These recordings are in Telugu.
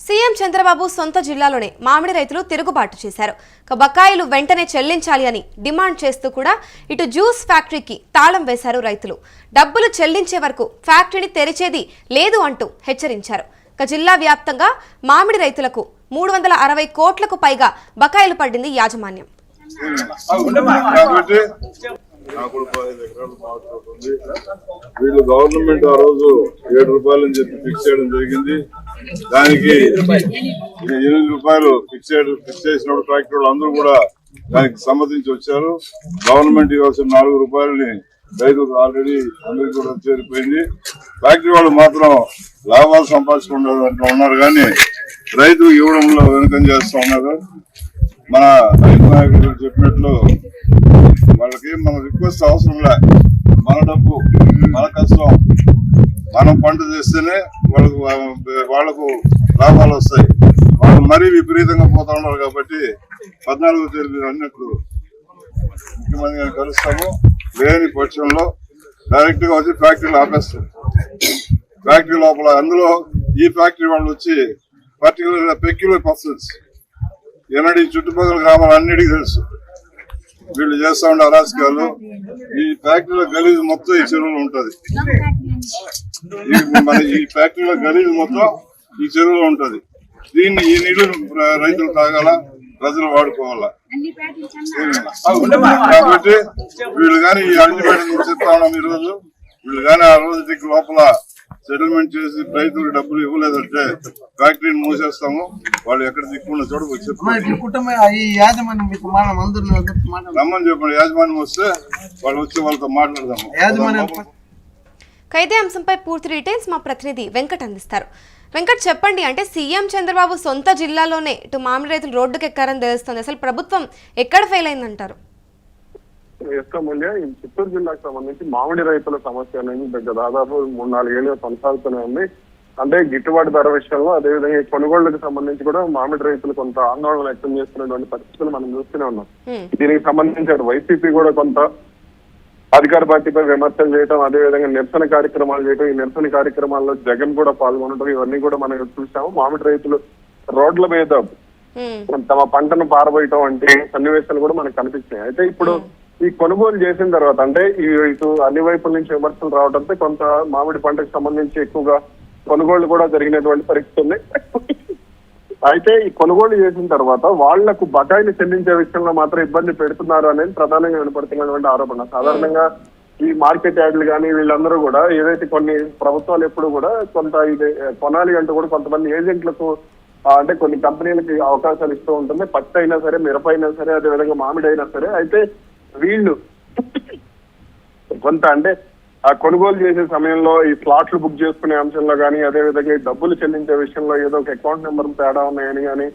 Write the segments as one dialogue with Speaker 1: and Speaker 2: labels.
Speaker 1: సీఎం చంద్రబాబు సొంత జిల్లాలోనే మామిడి రైతులు తిరుగుబాటు చేశారు. బకాయిలు వెంటనే చెల్లించాలి అని డిమాండ్ చేస్తూ కూడా ఇటు జ్యూస్ ఫ్యాక్టరీకి తాళం వేశారు రైతులు. డబ్బులు చెల్లించే వరకు ఫ్యాక్టరీని తెరిచేది లేదు అంటూ హెచ్చరించారు. జిల్లా వ్యాప్తంగా మామిడి రైతులకు 360 కోట్లకు పైగా బకాయిలు పడింది యాజమాన్యం.
Speaker 2: వీళ్ళు గవర్నమెంట్ ఆ రోజు 7 రూపాయలు అని చెప్పి ఫిక్స్ చేయడం జరిగింది. దానికి 8 రూపాయలు ఫిక్స్ చేసినప్పుడు ఫ్యాక్టరీ అందరూ కూడా దానికి సమ్మతించి వచ్చారు. గవర్నమెంట్ ఇవ్వాల్సిన 4 రూపాయలని రైతులు ఆల్రెడీ అందరికి కూడా చేరిపోయింది. ఫ్యాక్టరీ వాళ్ళు మాత్రం లాభాలు సంపాదించుకుంటారు అంటూ ఉన్నారు, కానీ రైతు ఇవ్వడంలో వెనుకం చేస్తూ ఉన్నారు. మన రైతు నాయకులు చెప్పినట్లు వాళ్ళకి మన రిక్వెస్ట్ అవసరం లే. మన డబ్బు మన కష్టం మనం పంట చేస్తేనే వాళ్లకు లాభాలు వస్తాయి. వాళ్ళు మరీ విపరీతంగా పోతా ఉన్నారు కాబట్టి 14వ తేదీ అన్నట్లు ముఖ్యమంత్రి గారిని కలుస్తాము. లేని పక్షంలో డైరెక్ట్ గా వచ్చి ఫ్యాక్టరీలు ఆపేస్తాం. ఫ్యాక్టరీ లోపల అందులో ఈ ఫ్యాక్టరీ వాళ్ళు వచ్చి పర్టికులర్ పెక్యులర్ పర్సన్స్ ఎన్నడీ చుట్టుపక్కల గ్రామాలు అన్నిటికీ తెలుసు. వీళ్ళు చేస్తా ఉండే అరాచకాలు. ఈ ఫ్యాక్టరీలో గలీజు మొత్తం ఈ చెరువులో ఉంటది. ఈ ఫ్యాక్టరీలో గలీజు మొత్తం ఈ చెరువులో ఉంటది. దీన్ని ఈ నీళ్లు రైతులు తాగాల, ప్రజలు వాడుకోవాలా. కాబట్టి వీళ్ళు కానీ ఈ అల్టిమేటం చెప్తా ఉన్నాం. ఈ రోజు వీళ్ళు కానీ ఆ రోజు లోపల సెటిల్మెంట్ చేసి రైతులకు డబ్బులు ఇవ్వలేదంటే ఫ్యాక్టరీని మూసేస్తాము. వాళ్ళు ఎక్కడ దిక్కున్న చోట రమ్మని చెప్పండి. యాజమాన్యం వస్తే వాళ్ళు వచ్చి వాళ్ళతో మాట్లాడదాము.
Speaker 1: ఇదే అంశంపై పూర్తి డీటెయిల్స్ మా ప్రతినిధి వెంకట్ అందిస్తారు. వెంకట్, చెప్పండి. అంటే సీఎం చంద్రబాబు సొంత జిల్లాలోనే ఇటు మామిడి రైతులు రోడ్డుకు ఎక్కారని తెలుస్తుంది. అసలు ప్రభుత్వం ఎక్కడ ఫెయిల్ అయిందంటారు?
Speaker 3: ఈ చిత్తూరు జిల్లాకు సంబంధించి మామిడి రైతుల సమస్య అనేది దాదాపు 3-4 ఏళ్ళు కొనసాగుతూనే ఉంది. అంటే గిట్టుబాటు ధర విషయంలో, అదేవిధంగా కొనుగోళ్లకు సంబంధించి కూడా మామిడి రైతులు కొంత ఆందోళన వ్యక్తం చేస్తున్నటువంటి పరిస్థితులు మనం చూస్తూనే ఉన్నాం. దీనికి సంబంధించి వైసీపీ కూడా కొంత అధికార పార్టీపై విమర్శలు చేయడం, అదేవిధంగా నిరసన కార్యక్రమాలు చేయడం, ఈ నిరసన కార్యక్రమాల్లో జగన్ కూడా పాల్గొనడం, ఇవన్నీ కూడా మనం చూసాము. మామిడి రైతులు రోడ్ల మీద తమ పంటను పారబోయటం వంటి సన్నివేశాలు కూడా మనకు కనిపిస్తున్నాయి. అయితే ఇప్పుడు ఈ కొనుగోలు చేసిన తర్వాత, అంటే ఇటు అన్ని వైపుల నుంచి విమర్శలు రావడంతో కొంత మామిడి పంటకు సంబంధించి ఎక్కువగా కొనుగోళ్లు కూడా జరిగినటువంటి పరిస్థితి ఉంది. అయితే ఈ కొనుగోలు చేసిన తర్వాత వాళ్లకు బకాయిలు చెల్లించే విషయంలో మాత్రం ఇబ్బంది పెడుతున్నారు అనేది ప్రధానంగా వినపడుతున్నటువంటి ఆరోపణ. సాధారణంగా ఈ మార్కెట్ యార్డులు కానీ వీళ్ళందరూ కూడా ఏదైతే కొన్ని ప్రభుత్వాలు ఎప్పుడు కూడా కొంత ఇది కొనాలి అంటూ కూడా కొంతమంది ఏజెంట్లకు అంటే కొన్ని కంపెనీలకి అవకాశాలు ఇస్తూ ఉంటుంది. పత్తి అయినా సరే, మిరప అయినా సరే, అదేవిధంగా మామిడి అయినా సరే. అయితే వీళ్ళు కొంత అంటే ఆ కొనుగోలు చేసే సమయంలో ఈ స్లాట్లు బుక్ చేసుకునే అంశంలో కానీ, అదేవిధంగా ఈ డబ్బులు చెల్లించే విషయంలో ఏదో ఒక అకౌంట్ నెంబర్ తేడా ఉన్నాయని కానీ,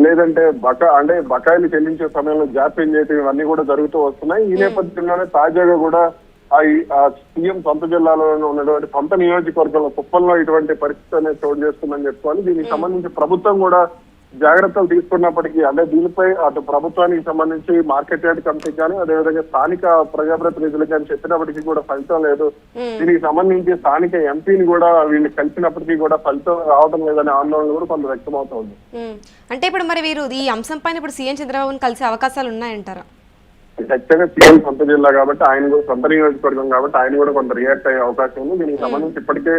Speaker 3: లేదంటే బకాయిలు చెల్లించే సమయంలో జాప్యం చేయటం, ఇవన్నీ కూడా జరుగుతూ వస్తున్నాయి. ఈ నేపథ్యంలోనే తాజాగా కూడా ఆ సీఎం సొంత జిల్లాలో ఉన్నటువంటి సొంత నియోజకవర్గంలో కుప్పంలో ఇటువంటి పరిస్థితి అనేది చోటు చేస్తుందని చెప్పుకోవాలి. దీనికి సంబంధించి ప్రభుత్వం కూడా జాగ్రత్తలు తీసుకున్నప్పటికీ, అంటే దీనిపై అటు ప్రభుత్వానికి సంబంధించి మార్కెట్ యార్డ్ కమిటీకి కానీ, అదేవిధంగా స్థానిక ప్రజాప్రతినిధులకు కానీ చెప్పినప్పటికీ కూడా ఫలితం లేదు. దీనికి సంబంధించి స్థానిక ఎంపీని కూడా వీళ్ళు కలిసినప్పటికీ కూడా ఫలితం రావడం లేదనే ఆందోళన కూడా కొంత వ్యక్తం అవుతుంది.
Speaker 1: అంటే ఇప్పుడు మరి వీరు ఈ అంశం పైన ఇప్పుడు సీఎం చంద్రబాబుని కలిసే అవకాశాలు ఉన్నాయంటారా?
Speaker 3: ఖచ్చితంగా సీఎం సొంత జిల్లా కాబట్టి, ఆయన కూడా సొంత నియోజకవర్గం కాబట్టి ఆయన కూడా కొంత రియాక్ట్ అయ్యే అవకాశం ఉంది. దీనికి సంబంధించి ఇప్పటికే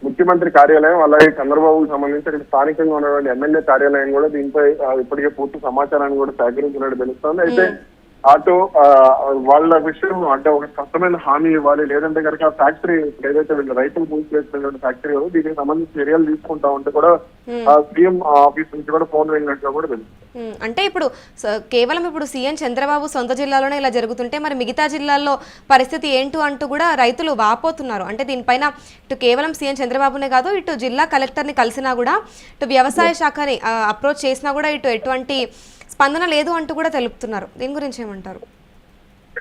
Speaker 3: ముఖ్యమంత్రి కార్యాలయం, అలాగే చంద్రబాబుకు సంబంధించి అక్కడ స్థానికంగా ఉన్నటువంటి ఎమ్మెల్యే కార్యాలయం కూడా దీనిపై ఇప్పటికే పూర్తి సమాచారాన్ని కూడా సేకరించినట్టు తెలుస్తోంది. అయితే అటు వాళ్ళ విషయం అంటే ఒక స్పష్టమైన హామీ ఇవ్వాలి, లేదంటే కనుక ఫ్యాక్టరీ ఏదైతే వీళ్ళు రైతులు పూర్తి చేసినటువంటి ఫ్యాక్టరీ దీనికి సంబంధించి చర్యలు తీసుకుంటా ఉంటే కూడా సీఎం ఆఫీస్ నుంచి కూడా ఫోన్ వెళ్ళినట్టుగా కూడా తెలుస్తుంది.
Speaker 1: అంటే ఇప్పుడు కేవలం ఇప్పుడు సీఎం చంద్రబాబు సొంత జిల్లాలోనే ఇలా జరుగుతుంటే మరి మిగతా జిల్లాల్లో పరిస్థితి ఏంటో అంటూ కూడా రైతులు వాపోతున్నారు. అంటే దీనిపైన ఇటు కేవలం సీఎం చంద్రబాబునే కాదు, ఇటు జిల్లా కలెక్టర్ని కలిసినా కూడా, ఇటు వ్యవసాయ శాఖని అప్రోచ్ చేసినా కూడా ఇటు ఎటువంటి స్పందన లేదు అంటూ కూడా తెలుపుతున్నారు. దీని గురించి ఏమంటారు?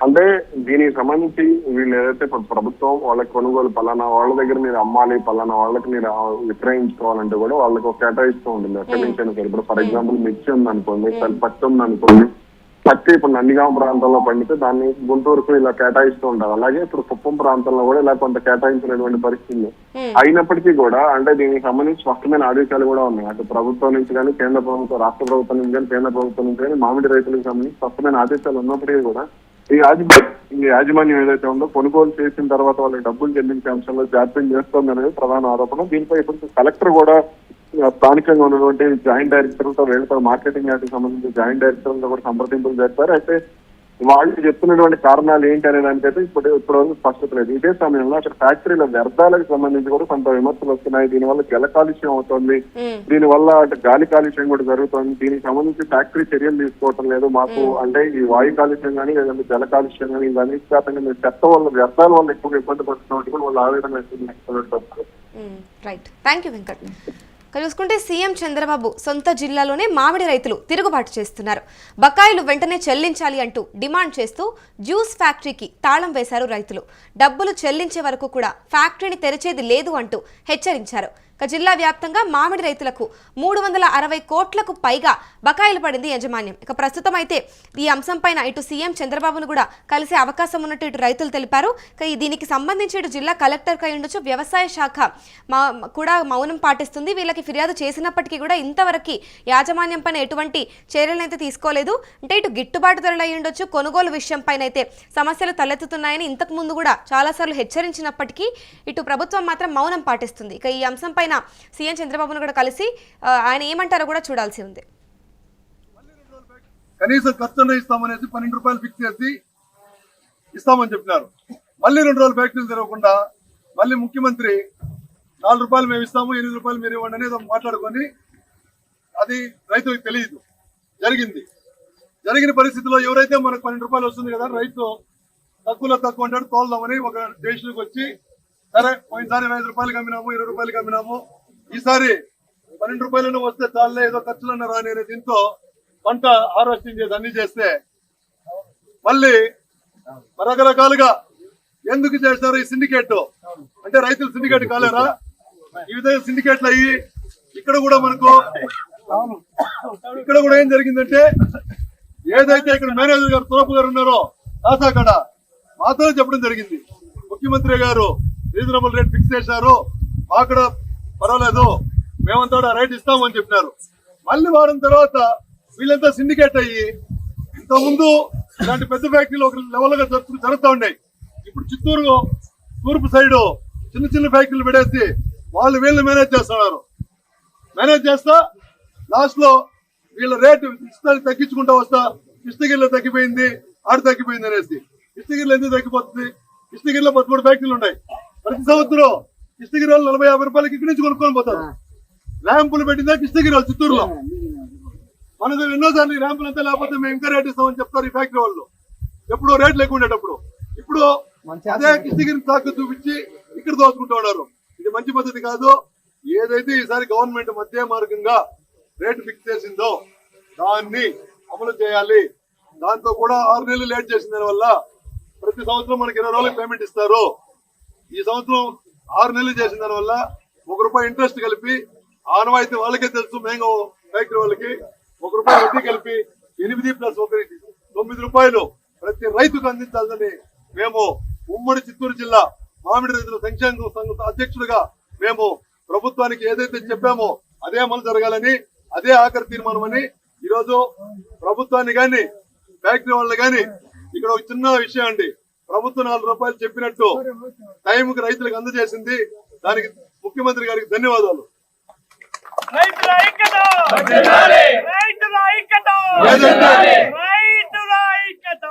Speaker 3: అంటే దీనికి సంబంధించి వీళ్ళు ఏదైతే ప్రభుత్వం వాళ్ళకి కొనుగోలు పలానా వాళ్ళ దగ్గర మీరు అమ్మాలి, పలానా వాళ్ళకి మీరు విక్రయించుకోవాలంటే కూడా వాళ్ళకి ఒక కేటాయిస్తూ ఉంటుంది ఎక్కడి నుంచి అయినా సరే. ఇప్పుడు ఫర్ ఎగ్జాంపుల్ మిర్చి ఉంది అనుకోండి, పత్తి ఉంది అనుకోండి, పత్తి ఇప్పుడు నందిగామ ప్రాంతంలో పండితే దాన్ని గుంటూరుకు ఇలా కేటాయిస్తూ ఉంటారు. అలాగే ఇప్పుడు కుప్పం ప్రాంతంలో కూడా ఇలా కొంత కేటాయించినటువంటి పరిస్థితి అయినప్పటికీ కూడా అంటే దీనికి సంబంధించి స్పష్టమైన ఆదేశాలు కూడా ఉన్నాయి. అటు ప్రభుత్వం నుంచి కానీ కేంద్ర ప్రభుత్వం, రాష్ట్ర ప్రభుత్వం నుంచి కానీ కేంద్ర ప్రభుత్వం నుంచి కానీ మామిడి రైతులకు సంబంధించి స్పష్టమైన ఆదేశాలు ఉన్నప్పటికీ కూడా ఈ యాజమాన్యం ఏదైతే ఉందో కొనుగోలు చేసిన తర్వాత వాళ్ళకి డబ్బులు చెల్లించే అంశంలో జాప్యం చేస్తోంది అనేది ప్రధాన ఆరోపణ. దీనిపై ఇప్పుడు కలెక్టర్ కూడా స్థానికంగా ఉన్నటువంటి జాయింట్ డైరెక్టర్లతో వీళ్ళతో మార్కెటింగ్ యార్డ్కి సంబంధించి జాయింట్ డైరెక్టర్లతో కూడా సంప్రదింపులు చేస్తారు. అయితే వాళ్ళు చెప్తున్నటువంటి కారణాలు ఏంటి అనే దానికైతే ఇప్పుడు స్పష్టత లేదు. ఇదే సమయంలో అక్కడ ఫ్యాక్టరీల వ్యర్థాలకు సంబంధించి కూడా కొంత విమర్శలు వస్తున్నాయి. దీనివల్ల జల కాలుష్యం అవుతుంది, దీనివల్ల అటు గాలి కాలుష్యం కూడా జరుగుతుంది. దీనికి సంబంధించి ఫ్యాక్టరీ చర్యలు తీసుకోవటం లేదు. మాకు అంటే ఈ వాయు కాలుష్యం కానీ లేదంటే జల కాలుష్యం కానీ ఇవన్నీ శాతంగా మేము చెత్త వల్ల వ్యర్థాల వల్ల ఎక్కువగా ఇబ్బంది పడుతున్నట్టు కూడా వాళ్ళు ఆవేదన వ్యక్తం.
Speaker 1: Right, thank you Venkat. చూసుకుంటే సీఎం చంద్రబాబు సొంత జిల్లాలోనే మామిడి రైతులు తిరుగుబాటు చేస్తున్నారు. బకాయిలు వెంటనే చెల్లించాలి అంటూ డిమాండ్ చేస్తూ జ్యూస్ ఫ్యాక్టరీకి తాళం వేశారు రైతులు. డబ్బులు చెల్లించే వరకు కూడా ఫ్యాక్టరీని తెరిచేది లేదు అంటూ హెచ్చరించారు. జిల్లా వ్యాప్తంగా మామిడి రైతులకు 360 కోట్లకు పైగా బకాయిలు పడింది యాజమాన్యం. ఇక ప్రస్తుతం అయితే ఈ అంశంపైన ఇటు సీఎం చంద్రబాబును కూడా కలిసే అవకాశం ఉన్నట్టు ఇటు రైతులు తెలిపారు. దీనికి సంబంధించి ఇటు జిల్లా కలెక్టర్ కై ఉండొచ్చు, వ్యవసాయ శాఖ కూడా మౌనం పాటిస్తుంది. వీళ్ళకి ఫిర్యాదు చేసినప్పటికీ కూడా ఇంతవరకు యాజమాన్యం పైన ఎటువంటి చర్యలైతే తీసుకోలేదు. అంటే ఇటు గిట్టుబాటు ధరలు అయి ఉండొచ్చు, కొనుగోలు విషయం పైన అయితే సమస్యలు తలెత్తుతున్నాయని ఇంతకు ముందు కూడా చాలాసార్లు హెచ్చరించినప్పటికీ ఇటు ప్రభుత్వం మాత్రం మౌనం పాటిస్తుంది. ఇక ఈ అంశం పైన సీఎం చంద్రబాబును కూడా కలిసి ఆయన ఏమంటారో కూడా చూడాల్సి ఉంది.
Speaker 4: కనీసం ఖర్చున్న ఇస్తామనేసి 12 రూపాయలు ఫిక్స్ చేసి ఇస్తామని చెప్పినారు. మళ్ళీ 2 రోజులు ఫ్యాక్టరీలు తెరవకుండా మళ్ళీ ముఖ్యమంత్రి 4 రూపాయలు మేము ఇస్తాము, 8 రూపాయలు మీరు ఇవ్వండి అనేది మాట్లాడుకొని అది రైతులకు తెలియదు. జరిగిన పరిస్థితిలో ఎవరైతే మనకు 12 రూపాయలు వస్తుంది కదా, రైతు తక్కువలో తక్కువ అంటాడు, తోలుదామని ఒక స్టేషన్కి వచ్చి సరే పోయినసారి 5 రూపాయలకి అమ్మినాము, 20 రూపాయలకి అమ్మినాము, ఈసారి 12 రూపాయలను వస్తే చాలే ఏదో ఖర్చులన్న రాని దీంతో పంట హార్వెస్టింగ్ చేసి అన్ని చేస్తే మళ్ళీ రకరకాలుగా ఎందుకు చేశారు ఈ సిండికేట్ అంటే రైతులు సిండికేట్ కాలేరా? ఈ విధంగా సిండికేట్లు అయ్యి ఇక్కడ కూడా ఏం జరిగిందంటే ఏదైతే ఇక్కడ మేనేజర్ గారు తోపు గారు ఉన్నారో కాసాకడ మాత్రమే చెప్పడం జరిగింది. ముఖ్యమంత్రి గారు రీజనబుల్ రేట్ ఫిక్స్ చేశారు, అక్కడ పర్వాలేదు మేమంతా రైట్ ఇస్తామని చెప్పినారు. మళ్ళీ వారం తర్వాత వీళ్ళంతా సిండికేట్ అయ్యి ఇంతకుముందు ఇలాంటి పెద్ద ఫ్యాక్టరీలు ఒక లెవెల్ గా జరుగుతూ ఉన్నాయి. ఇప్పుడు చిత్తూరు తూర్పు సైడ్ చిన్న ఫ్యాక్టరీలు పెడేసి వీళ్ళు మేనేజ్ చేస్తున్నారు. మేనేజ్ చేస్తా లాస్ట్ లో వీళ్ళ రేటు ఇష్టాన్ని తగ్గించుకుంటా వస్తా కృష్ణగిరిలో తగ్గిపోయింది, ఆడ తగ్గిపోయింది అనేసి. కృష్ణగిరిలో ఎందుకు తగ్గిపోతుంది? కృష్ణగిరిలో 13 ఫ్యాక్టరీలు ఉన్నాయి. ప్రతి సంవత్సరం కృష్ణగిరి వాళ్ళు 40-50 రూపాయలకి ఇక్కడి నుంచి కొనుక్కొని పోతారు. ర్యాంపులు పెట్టిందా కృష్ణగిరి వాళ్ళు చిత్తూరులో. మనకు ఎన్నోసార్లు ర్యాంపులు అంతా లేకపోతే మేము ఇంకా రేట్ ఇస్తామని చెప్తారు ఈ ఫ్యాక్టరీ వాళ్ళు. ఎప్పుడో రేట్లు ఎక్కువ ఉండేటప్పుడు ఇప్పుడు అదే కృష్ణగిరిని తాకు చూపించి ఇక్కడ దోచుకుంటూ ఉన్నారు. ఇది మంచి పద్ధతి కాదు. ఏదైతే ఈసారి గవర్నమెంట్ మధ్య మార్గంగా రేటు ఫిక్స్ చేసిందో దాన్ని అమలు చేయాలి. దాంతో కూడా 6 నెలలు లేట్ చేసిన దానివల్ల ప్రతి సంవత్సరం మనకి 20 రోజులకు పేమెంట్ ఇస్తారు. ఈ సంవత్సరం 6 నెలలు చేసిన దానివల్ల ₹1 ఇంట్రెస్ట్ కలిపి ఆనవాయితీ వాళ్ళకే తెలుసు, మ్యాంగో ఫ్యాక్టరీ వాళ్ళకి ₹1 వడ్డీ కలిపి 8 + 1 9 రూపాయలు ప్రతి రైతుకు అందించాలని మేము ఉమ్మడి చిత్తూరు జిల్లా మామిడి రైతుల సంక్షేమ సంఘ అధ్యక్షుడిగా మేము ప్రభుత్వానికి ఏదైతే చెప్పామో అదే అమలు జరగాలని, అదే ఆఖరి తీర్మానం అని ఈరోజు ప్రభుత్వాన్ని గాని ఫ్యాక్టరీ వాళ్ళని గాని ఇక్కడ ఒక చిన్న విషయం అండి, ప్రభుత్వం 4 రూపాయలు చెప్పినట్టు టైంకి రైతులకు అందజేసింది. దానికి ముఖ్యమంత్రి గారికి ధన్యవాదాలు.
Speaker 5: రైతుల ఐక్యత, రైతుల ఐక్యత, రైతుల ఐక్యత.